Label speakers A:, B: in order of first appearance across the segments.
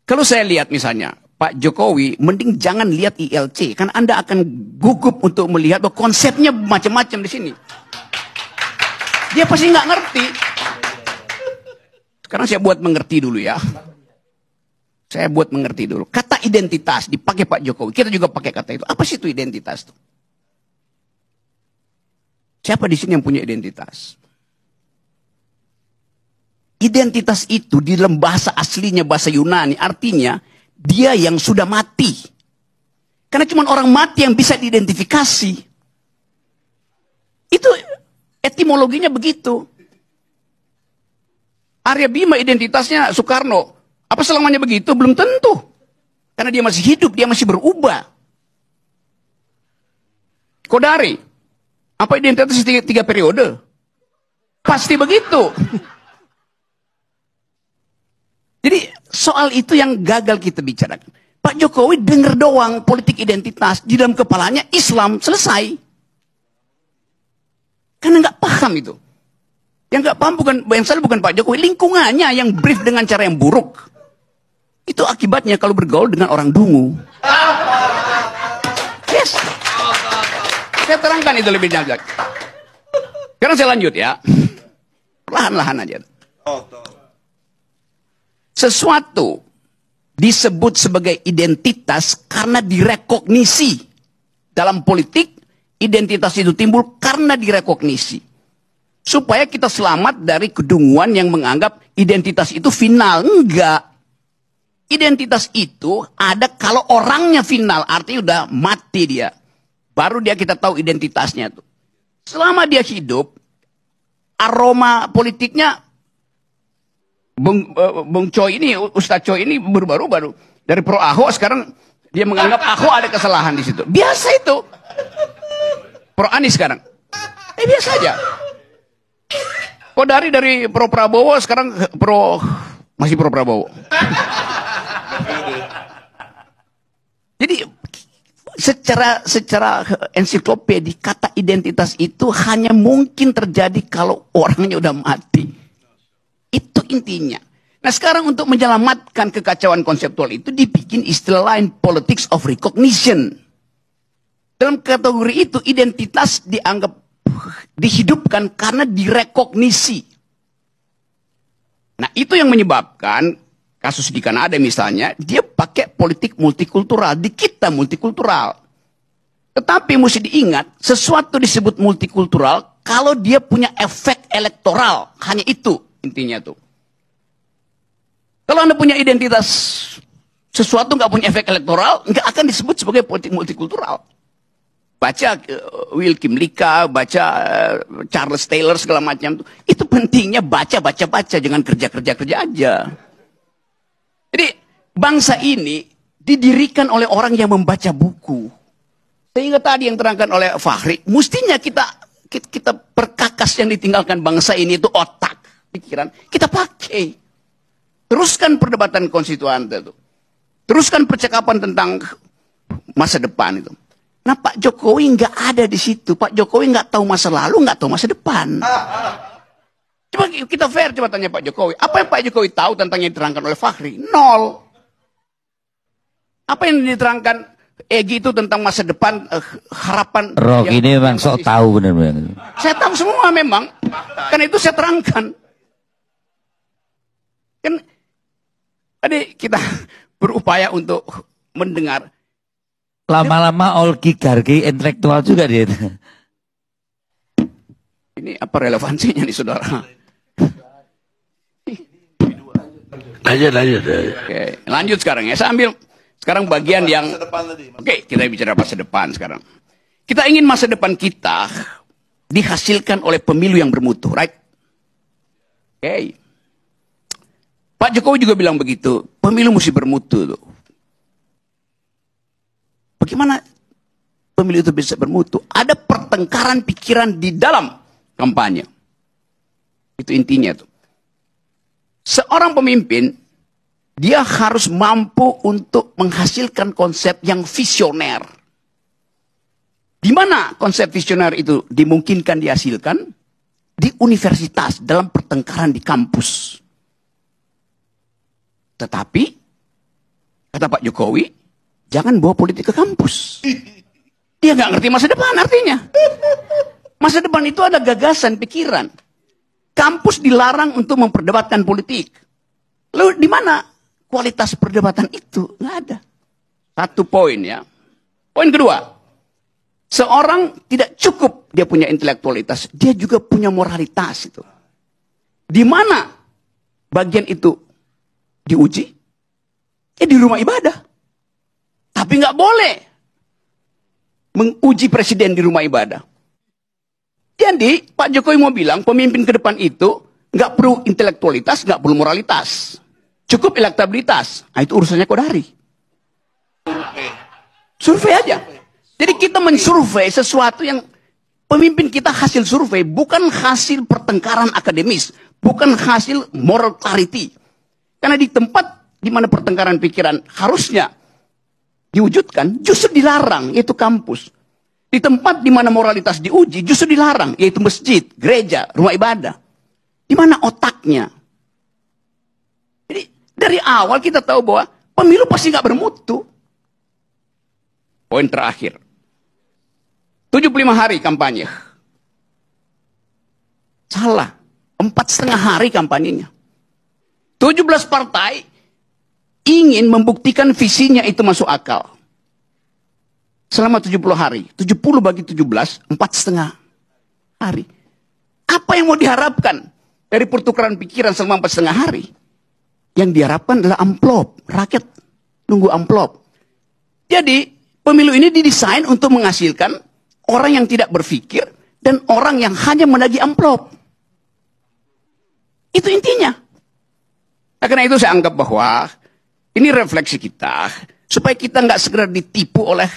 A: Kalau saya lihat misalnya, Pak Jokowi, mending jangan lihat ILC. Kan Anda akan gugup untuk melihat bahwa konsepnya macam-macam di sini. Dia pasti nggak ngerti. Sekarang saya buat mengerti dulu ya. Saya buat mengerti dulu. Kata identitas dipakai Pak Jokowi. Kita juga pakai kata itu. Apa sih itu identitas itu? Siapa di sini yang punya identitas? Identitas itu di dalam bahasa aslinya, bahasa Yunani, artinya dia yang sudah mati. Karena cuma orang mati yang bisa diidentifikasi. Itu etimologinya begitu. Arya Bima identitasnya Soekarno. Apa selamanya begitu? Belum tentu. Karena dia masih hidup, dia masih berubah. Kodari. Apa identitas 3 periode? Pasti begitu. Jadi soal itu yang gagal kita bicarakan. Pak Jokowi dengar doang politik identitas. Di dalam kepalanya Islam, selesai. Karena nggak paham itu. Yang nggak paham yang salah bukan Pak Jokowi, lingkungannya yang brief dengan cara yang buruk. Itu akibatnya kalau bergaul dengan orang dungu. Yes. Saya terangkan itu lebih jauh. Sekarang saya lanjut ya. Perlahan-lahan aja. Sesuatu disebut sebagai identitas karena direkognisi. Dalam politik, identitas itu timbul karena direkognisi. Supaya kita selamat dari kedunguan yang menganggap identitas itu final. Enggak. Identitas itu ada kalau orangnya final. Artinya udah mati dia. Baru dia kita tahu identitasnya tuh. Selama dia hidup, aroma politiknya Bung Choi ini, Ustadz Choi ini baru-baru dari pro Ahok sekarang dia menganggap Ahok ada kesalahan di situ. Biasa itu. Pro Anies sekarang. Biasa aja. Kok dari pro Prabowo sekarang masih pro Prabowo. Jadi secara ensiklopedik kata identitas itu hanya mungkin terjadi kalau orangnya udah mati. Itu intinya. Nah sekarang untuk menyelamatkan kekacauan konseptual itu dibikin istilah lain, politics of recognition. Dalam kategori itu identitas dianggap dihidupkan karena direkognisi. Nah itu yang menyebabkan kasus di Kanada misalnya, dia pakai politik multikultural, di kita multikultural. Tetapi mesti diingat, sesuatu disebut multikultural kalau dia punya efek elektoral, hanya itu. Intinya tuh. Kalau Anda punya identitas sesuatu nggak punya efek elektoral, nggak akan disebut sebagai politik multikultural. Baca Will Kim Lika, baca Charles Taylor segala macam tuh. Itu pentingnya baca, jangan kerja aja. Jadi bangsa ini didirikan oleh orang yang membaca buku. Sehingga tadi yang terangkan oleh Fahri, mestinya kita perkakas yang ditinggalkan bangsa ini itu otak. Pikiran, kita pakai. Teruskan perdebatan konstituan itu. Teruskan percakapan tentang masa depan itu. Nah Pak Jokowi nggak ada di situ. Pak Jokowi nggak tahu masa lalu, nggak tahu masa depan. Coba kita fair, coba tanya Pak Jokowi. Apa yang Pak Jokowi tahu tentang yang diterangkan oleh Fahri? Nol. Apa yang diterangkan Egy itu tentang masa depan, harapan.
B: Rock ini memang sok tahu benar-benar.
A: Saya tahu semua memang. Karena itu saya terangkan. Kan tadi kita berupaya untuk mendengar.
B: Lama-lama oligarki intelektual juga dia.
A: Ini apa relevansinya nih saudara?
C: Lanjut.
A: Oke, lanjut sekarang ya. Saya ambil sekarang bagian yang oke, kita bicara masa depan sekarang. Kita ingin masa depan kita dihasilkan oleh pemilu yang bermutu, right? Oke. Pak Jokowi juga bilang begitu, pemilu mesti bermutu tuh. Bagaimana pemilu itu bisa bermutu? Ada pertengkaran pikiran di dalam kampanye. Itu intinya tuh. Seorang pemimpin, dia harus mampu untuk menghasilkan konsep yang visioner. Di mana konsep visioner itu dimungkinkan dihasilkan? Di universitas, dalam pertengkaran di kampus. Tetapi kata Pak Jokowi, jangan bawa politik ke kampus. Dia nggak ngerti masa depan artinya. Masa depan itu ada gagasan, pikiran. Kampus dilarang untuk memperdebatkan politik. Lalu di mana kualitas perdebatan itu? Nggak ada. Satu poin ya. Poin kedua, seorang tidak cukup dia punya intelektualitas, dia juga punya moralitas itu. Di mana bagian itu diuji? Ya di rumah ibadah. Tapi nggak boleh menguji presiden di rumah ibadah. Jadi Pak Jokowi mau bilang pemimpin ke depan itu nggak perlu intelektualitas, nggak perlu moralitas, cukup elektabilitas. Nah, itu urusannya Kodari. Survei aja. Jadi kita mensurvei sesuatu yang pemimpin kita hasil survei, bukan hasil pertengkaran akademis, bukan hasil moral clarity. Karena di tempat di mana pertengkaran pikiran harusnya diwujudkan, justru dilarang, yaitu kampus. Di tempat di mana moralitas diuji, justru dilarang, yaitu masjid, gereja, rumah ibadah. Di mana otaknya? Jadi dari awal kita tahu bahwa pemilu pasti nggak bermutu. Poin terakhir. 75 hari kampanye. Salah. 4,5 hari kampanyenya. 17 partai ingin membuktikan visinya itu masuk akal. Selama 70 hari. 70 bagi 17, 4,5 hari. Apa yang mau diharapkan dari pertukaran pikiran selama 4,5 hari? Yang diharapkan adalah amplop. Rakyat nunggu amplop. Jadi, pemilu ini didesain untuk menghasilkan orang yang tidak berpikir dan orang yang hanya menagih amplop. Itu intinya. Nah, karena itu saya anggap bahwa ini refleksi kita supaya kita nggak segera ditipu oleh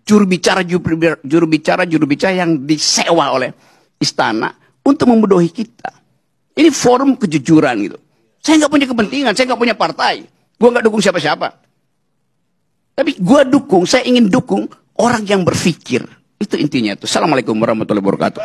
A: juru bicara yang disewa oleh istana untuk membodohi kita. Ini forum kejujuran gitu. Saya nggak punya kepentingan, saya nggak punya partai, gue nggak dukung siapa-siapa. Tapi saya ingin dukung orang yang berpikir. Itu intinya tuh. Assalamualaikum warahmatullahi wabarakatuh.